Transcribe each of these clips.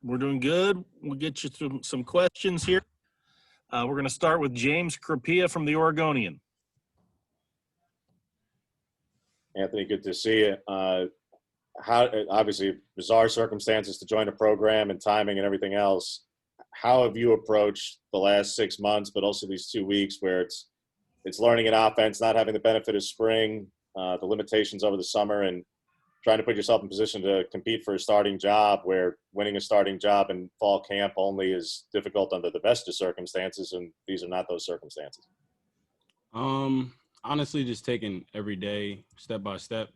We're doing good. We'll get you through some questions here. We're going to start with James Crapia from the Oregonian. Anthony, good to see you. How obviously bizarre circumstances to join a program and timing and everything else. How have you approached the last 6 months, but also these 2 weeks where it's learning an offense, not having the benefit of spring, the limitations over the summer, and trying to put yourself in position to compete for a starting job, where winning a starting job in fall camp only is difficult under the best of circumstances, and these are not those circumstances? Honestly, just taking every day step by step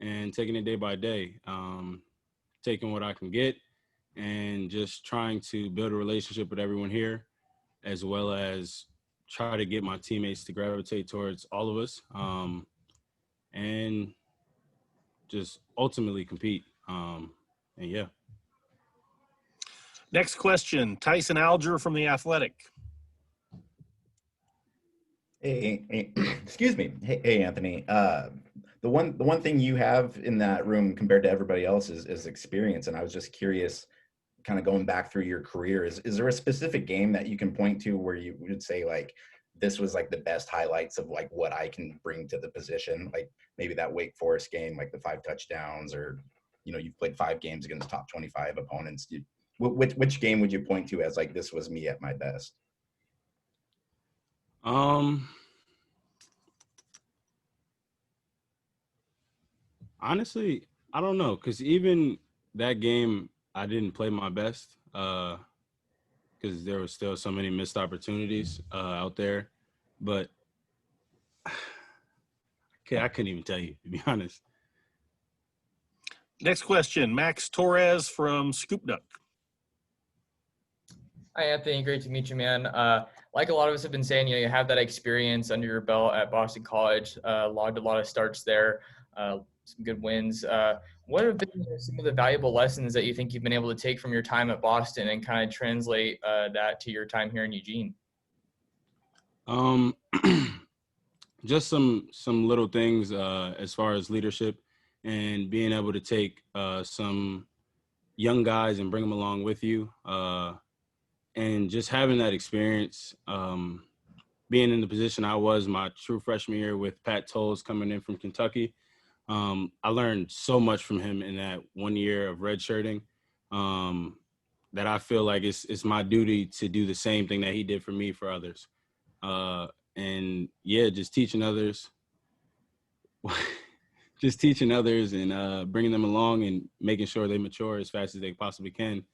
and taking it day by day, taking what I can get and just trying to build a relationship with everyone here, as well as try to get my teammates to gravitate towards all of us, and just ultimately compete. And yeah. Next question, Tyson Alger from The Athletic. Hey, excuse me. Hey, Anthony. The one thing you have in that room compared to everybody else is experience. And I was just curious, kind of going back through your career, is there a specific game that you can point to where you would say, like, this was like the best highlights of like what I can bring to the position? Like maybe that Wake Forest game, like the 5 touchdowns, or, you've played 5 games against top 25 opponents. Which game would you point to as like, this was me at my best? Honestly, I don't know, because even that game, I didn't play my best because there were still so many missed opportunities out there. But I couldn't even tell you, to be honest. Next question, Max Torres from Scoop Duck. Hi, Anthony. Great to meet you, man. Like a lot of us have been saying, you have that experience under your belt at Boston College, logged a lot of starts there, some good wins. What have been some of the valuable lessons that you think you've been able to take from your time at Boston and kind of translate that to your time here in Eugene? Just some little things as far as leadership and being able to take some young guys and bring them along with you. And just having that experience, being in the position I was my true freshman year with Pat Tolles coming in from Kentucky. I learned so much from him in that 1 year of redshirting that I feel like it's my duty to do the same thing that he did for me for others. And yeah, just teaching others and bringing them along and making sure they mature as fast as they possibly can.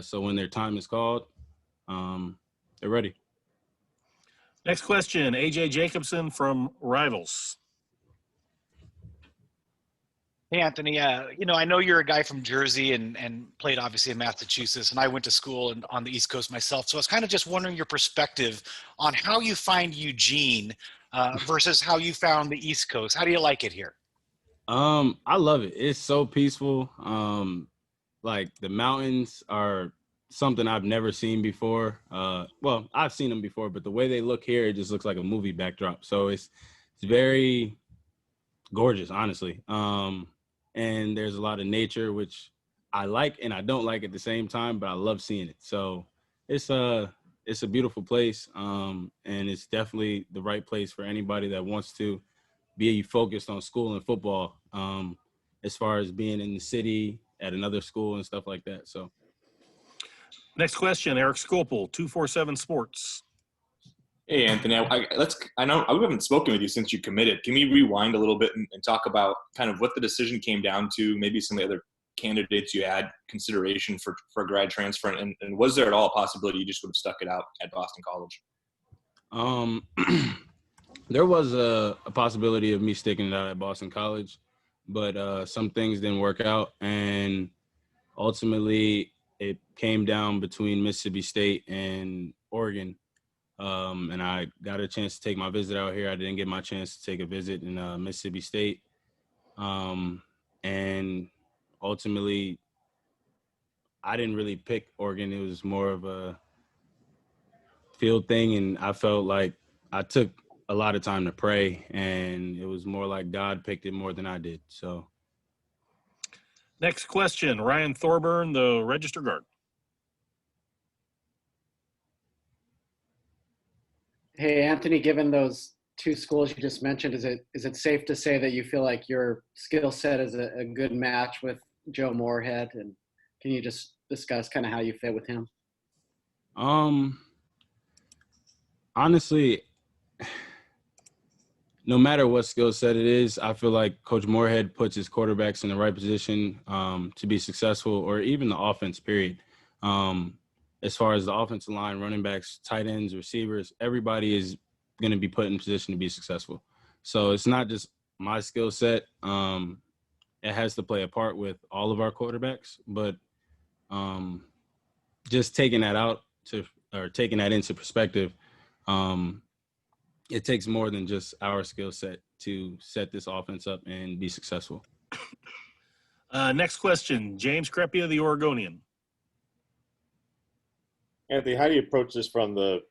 So when their time is called, they're ready. Next question, AJ Jacobson from Rivals. Hey, Anthony, I know you're a guy from Jersey and played obviously in Massachusetts, and I went to school on the East Coast myself. So I was kind of just wondering your perspective on how you find Eugene versus how you found the East Coast. How do you like it here? I love it. It's so peaceful. Like the mountains are something I've never seen before. Well, I've seen them before, but the way they look here, it just looks like a movie backdrop. So it's very gorgeous, honestly. And there's a lot of nature, which I like and I don't like at the same time, but I love seeing it. So it's a beautiful place. And it's definitely the right place for anybody that wants to be focused on school and football, as far as being in the city at another school and stuff like that. So next question, Eric Skopel, 247 Sports. Hey, Anthony, I know we haven't spoken with you since you committed. Can we rewind a little bit and talk about kind of what the decision came down to, maybe some of the other candidates you had consideration for grad transfer, and was there at all a possibility you just would have stuck it out at Boston College? There was a possibility of me sticking it out at Boston College, but some things didn't work out, and ultimately it came down between Mississippi State and Oregon. And I got a chance to take my visit out here. I didn't get my chance to take a visit in Mississippi State. And ultimately, I didn't really pick Oregon. It was more of a field thing, and I felt like I took a lot of time to pray, and it was more like God picked it more than I did. So next question, Ryan Thorburn, the Register Guard. Hey, Anthony, given those two schools you just mentioned, is it safe to say that you feel like your skill set is a good match with Joe Moorhead? And can you just discuss kind of how you fit with him? Honestly, no matter what skill set it is, I feel like Coach Moorhead puts his quarterbacks in the right position to be successful, or even the offense, period. As far as the offensive line, running backs, tight ends, receivers, everybody is going to be put in position to be successful. So it's not just my skill set. It has to play a part with all of our quarterbacks, but just taking that into perspective, it takes more than just our skill set to set this offense up and be successful. Next question, James Crepea, the Oregonian. Anthony, how do you approach this from the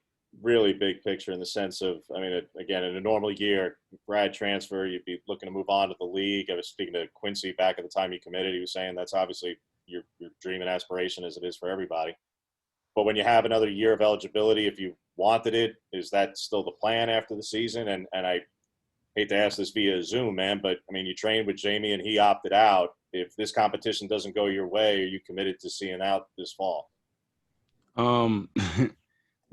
really big picture in the sense of, I mean, again, in a normal year, grad transfer, you'd be looking to move on to the league. I was speaking to Quincy back at the time he committed. He was saying that's obviously your dream and aspiration, as it is for everybody. But when you have another year of eligibility, if you wanted it, is that still the plan after the season? And I hate to ask this via Zoom, man, but I mean, you trained with Jamie and he opted out. If this competition doesn't go your way, are you committed to seeing out this fall?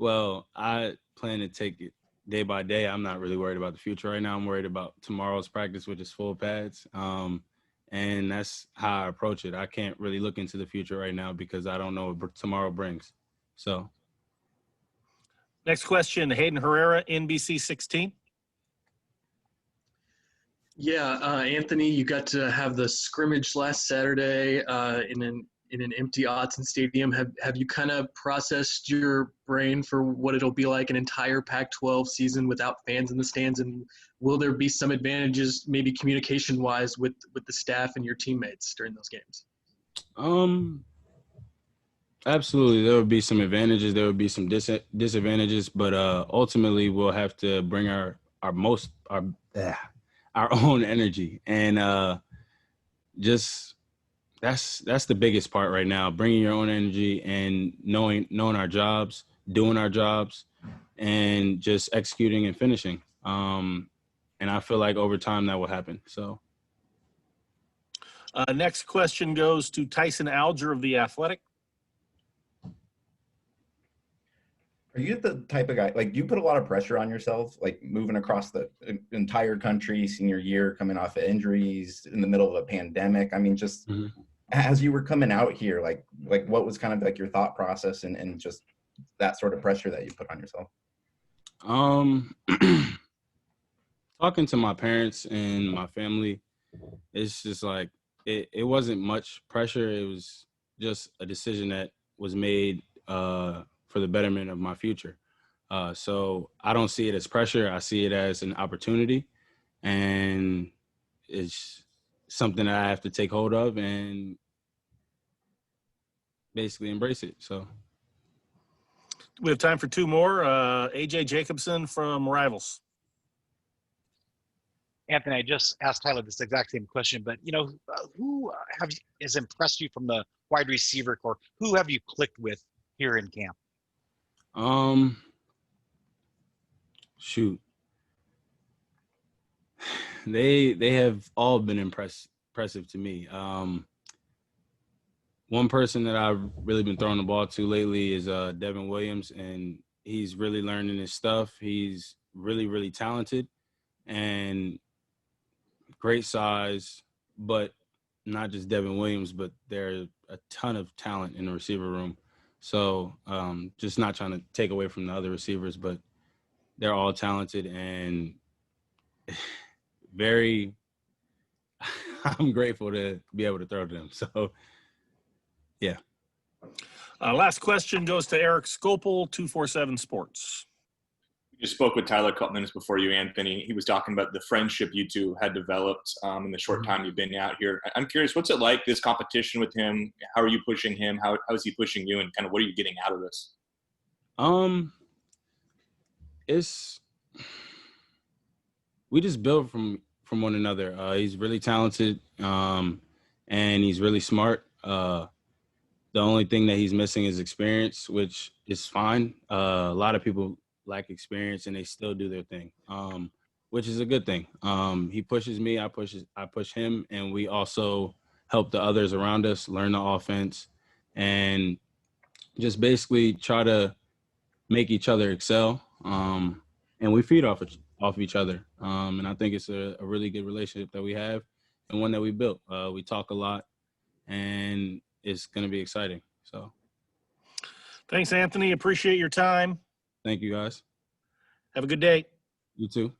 Well, I plan to take it day by day. I'm not really worried about the future right now. I'm worried about tomorrow's practice, which is full pads. And that's how I approach it. I can't really look into the future right now because I don't know what tomorrow brings. So. Next question, Hayden Herrera, NBC 16. Yeah, Anthony, you got to have the scrimmage last Saturday in an empty Autzen Stadium. Have you kind of processed your brain for what it'll be like an entire Pac-12 season without fans in the stands? And will there be some advantages, maybe communication-wise, with the staff and your teammates during those games? Absolutely. There would be some advantages. There would be some disadvantages, but ultimately we'll have to bring our own energy, and just that's the biggest part right now. Bringing your own energy and knowing our jobs, doing our jobs, and just executing and finishing. And I feel like over time that will happen. So. Next question goes to Tyson Alger of The Athletic. Are you the type of guy, like, do you put a lot of pressure on yourself, like moving across the entire country, senior year, coming off of injuries in the middle of a pandemic? I mean, just as you were coming out here, like what was kind of like your thought process and just that sort of pressure that you put on yourself? Talking to my parents and my family, it's just like, it wasn't much pressure. It was just a decision that was made, for the betterment of my future. So I don't see it as pressure. I see it as an opportunity, and it's something that I have to take hold of and basically embrace it. So. We have time for two more. AJ Jacobson from Rivals. Anthony, I just asked Tyler this exact same question, but who has impressed you from the wide receiver core? Who have you clicked with here in camp? Shoot. They have all been impressive to me. One person that I've really been throwing the ball to lately is Devin Williams, and he's really learning his stuff. He's really, really talented and great size, but not just Devin Williams, but there's a ton of talent in the receiver room. So just not trying to take away from the other receivers, but they're all talented and very – I'm grateful to be able to throw to them. So, yeah. Last question goes to Eric Scopel, 247 Sports. You spoke with Tyler a couple minutes before you, Anthony. He was talking about the friendship you two had developed in the short time you've been out here. I'm curious, what's it like, this competition with him? How are you pushing him? How is he pushing you? And kind of what are you getting out of this? We just build from one another. He's really talented, and he's really smart. The only thing that he's missing is experience, which is fine. A lot of people lack experience and they still do their thing, which is a good thing. He pushes me, I push him, and we also help the others around us learn the offense and just basically try to make each other excel. And we feed off of each other. And I think it's a really good relationship that we have and one that we built. We talk a lot, and it's going to be exciting. So Thanks, Anthony. Appreciate your time. thank you, guys. Have a good day. You too.